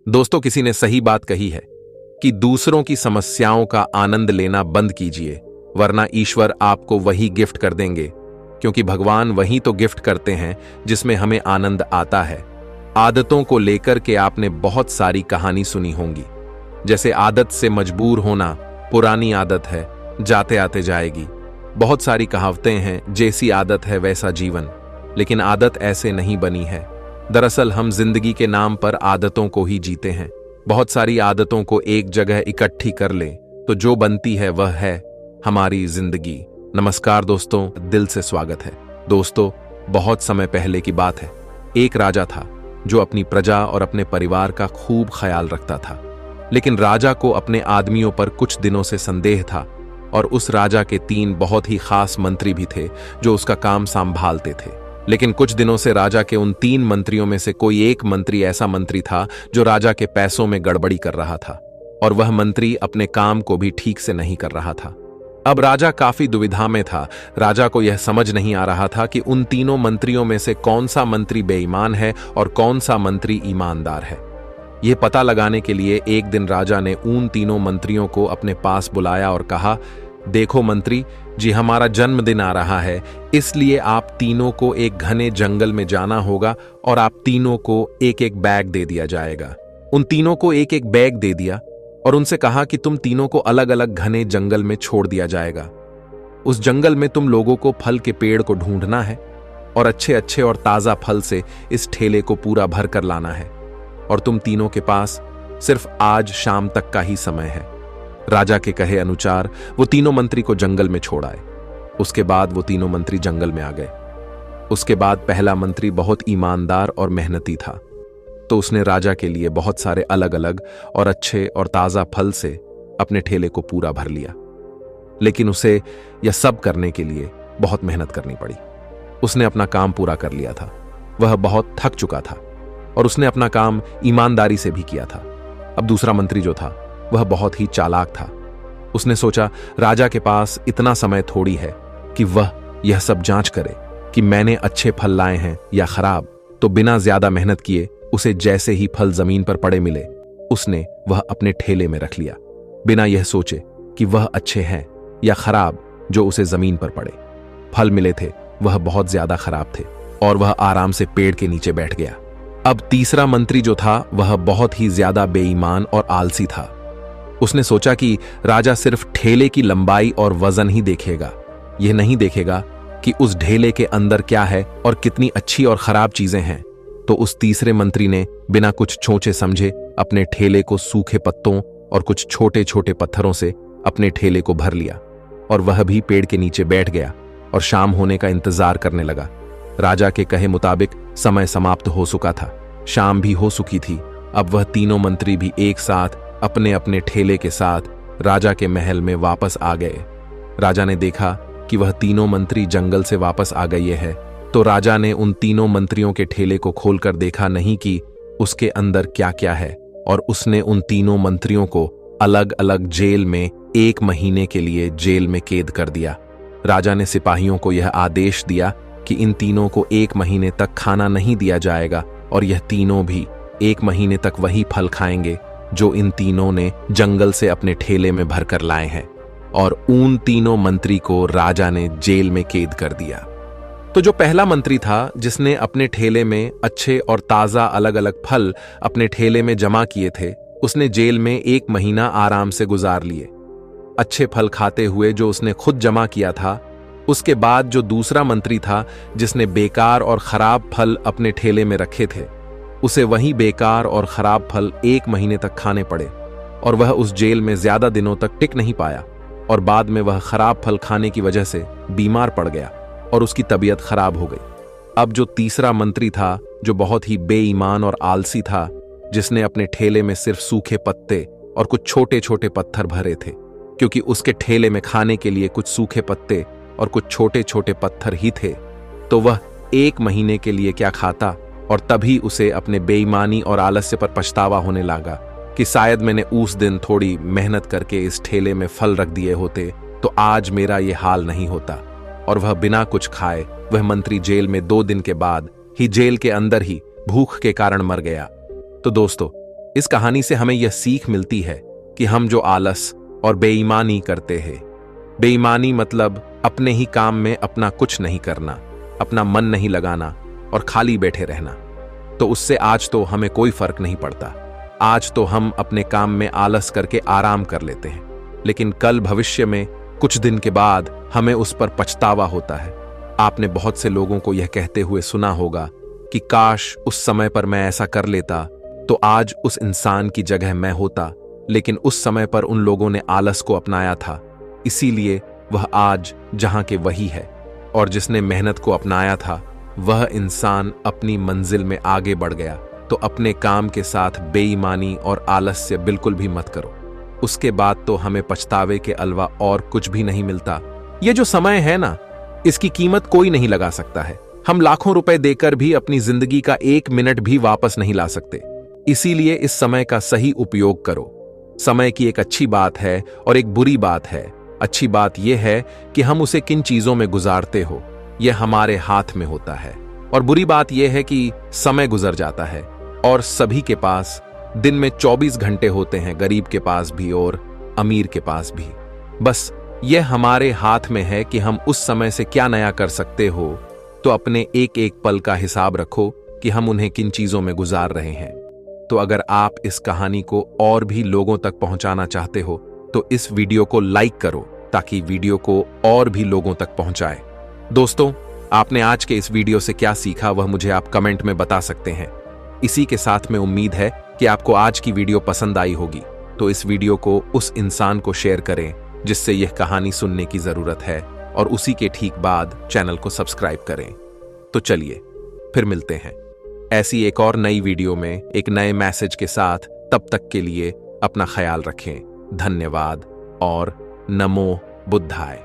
दोस्तों, किसी ने सही बात कही है कि दूसरों की समस्याओं का आनंद लेना बंद कीजिए, वरना ईश्वर आपको वही गिफ्ट कर देंगे, क्योंकि भगवान वही तो गिफ्ट करते हैं जिसमें हमें आनंद आता है। आदतों को लेकर के आपने बहुत सारी कहानी सुनी होंगी, जैसे आदत से मजबूर होना पुरानी आदत है, जाते आते जाएगी। बहुत सारी कहावतें हैं, जैसी आदत है वैसा जीवन, लेकिन आदत ऐसे नहीं बनी है। दरअसल हम जिंदगी के नाम पर आदतों को ही जीते हैं। बहुत सारी आदतों को एक जगह इकट्ठी कर लें तो जो बनती है वह है हमारी जिंदगी। नमस्कार दोस्तों, दिल से स्वागत है। दोस्तों, बहुत समय पहले की बात है। एक राजा था जो अपनी प्रजा और अपने परिवार का खूब ख्याल रखता था, लेकिन राजा को अपने आदमियों पर कुछ दिनों से संदेह था और उस राजा के 3 बहुत ही खास मंत्री भी थे जो उसका काम संभालते थे। लेकिन कुछ दिनों से राजा के उन 3 मंत्रियों में से कोई एक मंत्री ऐसा मंत्री था जो राजा के पैसों में गड़बड़ी कर रहा था, और वह मंत्री अपने काम को भी ठीक से नहीं कर रहा था। अब राजा काफी दुविधा में था। राजा को यह समझ नहीं आ रहा था कि उन तीनों मंत्रियों में से कौन सा मंत्री बेईमान है और कौन सा मंत्री ईमानदार है। यह पता लगाने के लिए एक दिन राजा ने उन तीनों मंत्रियों को अपने पास बुलाया और कहा, देखो मंत्री जी, हमारा जन्मदिन आ रहा है, इसलिए आप तीनों को एक घने जंगल में जाना होगा और आप तीनों को एक एक बैग दे दिया जाएगा। उन तीनों को एक एक बैग दे दिया और उनसे कहा कि तुम तीनों को अलग अलग घने जंगल में छोड़ दिया जाएगा। उस जंगल में तुम लोगों को फल के पेड़ को ढूंढना है और अच्छे अच्छे और ताजा फल से इस ठेले को पूरा भर कर लाना है, और तुम तीनों के पास सिर्फ आज शाम तक का ही समय है। राजा के कहे अनुसार वो तीनों मंत्री को जंगल में छोड़ आए। उसके बाद वो तीनों मंत्री जंगल में आ गए। उसके बाद पहला मंत्री बहुत ईमानदार और मेहनती था, तो उसने राजा के लिए बहुत सारे अलग अलग और अच्छे और ताजा फल से अपने ठेले को पूरा भर लिया। लेकिन उसे यह सब करने के लिए बहुत मेहनत करनी पड़ी। उसने अपना काम पूरा कर लिया था, वह बहुत थक चुका था और उसने अपना काम ईमानदारी से भी किया था। अब दूसरा मंत्री जो था वह बहुत ही चालाक था। उसने सोचा, राजा के पास इतना समय थोड़ी है कि वह यह सब जांच करे कि मैंने अच्छे फल लाए हैं या खराब, तो बिना ज्यादा मेहनत किए उसे जैसे ही फल जमीन पर पड़े मिले, उसने वह अपने ठेले में रख लिया, बिना यह सोचे कि वह अच्छे हैं या खराब। जो उसे जमीन पर पड़े फल मिले थे वह बहुत ज्यादा खराब थे और वह आराम से पेड़ के नीचे बैठ गया। अब तीसरा मंत्री जो था वह बहुत ही ज्यादा बेईमान और आलसी था। उसने सोचा कि राजा सिर्फ ठेले की लंबाई और वजन ही देखेगा, यह नहीं देखेगा कि उस ढेले के अंदर क्या है और कितनी अच्छी और खराब चीजें हैं। तो उस तीसरे मंत्री ने बिना कुछ सोचे समझे अपने ठेले को सूखे पत्तों और कुछ छोटे छोटे पत्थरों से अपने ठेले को भर लिया और वह भी पेड़ के नीचे बैठ गया और शाम होने का इंतजार करने लगा। राजा के कहे मुताबिक समय समाप्त हो चुका था, शाम भी हो चुकी थी। अब वह तीनों मंत्री भी एक साथ अपने अपने ठेले के साथ राजा के महल में वापस आ गए। राजा ने देखा कि वह तीनों मंत्री जंगल से वापस आ गए हैं, तो राजा ने उन तीनों मंत्रियों के ठेले को खोलकर देखा नहीं कि उसके अंदर क्या क्या है, और उसने उन तीनों मंत्रियों को अलग अलग जेल में 1 महीने के लिए जेल में कैद कर दिया। राजा ने सिपाहियों को यह आदेश दिया कि इन तीनों को 1 महीने तक खाना नहीं दिया जाएगा और यह तीनों भी 1 महीने तक वही फल खाएंगे जो इन तीनों ने जंगल से अपने ठेले में भरकर लाए हैं। और उन तीनों मंत्री को राजा ने जेल में कैद कर दिया। तो जो पहला मंत्री था जिसने अपने ठेले में अच्छे और ताजा अलग अलग फल अपने ठेले में जमा किए थे, उसने जेल में 1 महीना आराम से गुजार लिए, अच्छे फल खाते हुए जो उसने खुद जमा किया था। उसके बाद जो दूसरा मंत्री था जिसने बेकार और खराब फल अपने ठेले में रखे थे, उसे वही बेकार और खराब फल 1 महीने तक खाने पड़े और वह उस जेल में ज्यादा दिनों तक टिक नहीं पाया और बाद में वह खराब फल खाने की वजह से बीमार पड़ गया और उसकी तबीयत खराब हो गई। अब जो तीसरा मंत्री था जो बहुत ही बेईमान और आलसी था, जिसने अपने ठेले में सिर्फ सूखे पत्ते और कुछ छोटे छोटे पत्थर भरे थे, क्योंकि उसके ठेले में खाने के लिए कुछ सूखे पत्ते और कुछ छोटे छोटे पत्थर ही थे, तो वह 1 महीने के लिए क्या खाता। और तभी उसे अपने बेईमानी और आलस्य पर पछतावा होने लगा कि शायद मैंने उस दिन थोड़ी मेहनत करके इस ठेले में फल रख दिए होते तो आज मेरा ये हाल नहीं होता। और वह बिना कुछ खाए वह मंत्री जेल में 2 दिन के बाद ही जेल के अंदर ही भूख के कारण मर गया। तो दोस्तों, इस कहानी से हमें यह सीख मिलती है कि हम जो आलस और बेईमानी करते हैं, बेईमानी मतलब अपने ही काम में अपना कुछ नहीं करना, अपना मन नहीं लगाना और खाली बैठे रहना, तो उससे आज तो हमें कोई फर्क नहीं पड़ता। आज तो हम अपने काम में आलस करके आराम कर लेते हैं, लेकिन कल भविष्य में कुछ दिन के बाद हमें उस पर पछतावा होता है। आपने बहुत से लोगों को यह कहते हुए सुना होगा कि काश उस समय पर मैं ऐसा कर लेता तो आज उस इंसान की जगह मैं होता, लेकिन उस समय पर उन लोगों ने आलस को अपनाया था, इसीलिए वह आज जहां के वही है। और जिसने मेहनत को अपनाया था वह इंसान अपनी मंजिल में आगे बढ़ गया। तो अपने काम के साथ बेईमानी और आलस्य बिल्कुल भी मत करो, उसके बाद तो हमें पछतावे के अलावा और कुछ भी नहीं मिलता। ये जो समय है ना, इसकी कीमत कोई नहीं लगा सकता है। हम लाखों रुपए देकर भी अपनी जिंदगी का 1 मिनट भी वापस नहीं ला सकते। इसीलिए इस समय का सही उपयोग करो। समय की एक अच्छी बात है और एक बुरी बात है। अच्छी बात यह है कि हम उसे किन चीजों में गुजारते हो, यह हमारे हाथ में होता है, और बुरी बात यह है कि समय गुजर जाता है और सभी के पास दिन में 24 घंटे होते हैं, गरीब के पास भी और अमीर के पास भी। बस यह हमारे हाथ में है कि हम उस समय से क्या नया कर सकते हो। तो अपने एक एक पल का हिसाब रखो कि हम उन्हें किन चीजों में गुजार रहे हैं। तो अगर आप इस कहानी को और भी लोगों तक पहुंचाना चाहते हो तो इस वीडियो को लाइक करो ताकि वीडियो को और भी लोगों तक पहुंचाए। दोस्तों, आपने आज के इस वीडियो से क्या सीखा वह मुझे आप कमेंट में बता सकते हैं। इसी के साथ में उम्मीद है कि आपको आज की वीडियो पसंद आई होगी। तो इस वीडियो को उस इंसान को शेयर करें जिससे यह कहानी सुनने की जरूरत है, और उसी के ठीक बाद चैनल को सब्सक्राइब करें। तो चलिए फिर मिलते हैं ऐसी एक और नई वीडियो में एक नए मैसेज के साथ। तब तक के लिए अपना ख्याल रखें। धन्यवाद और नमो बुद्धाय।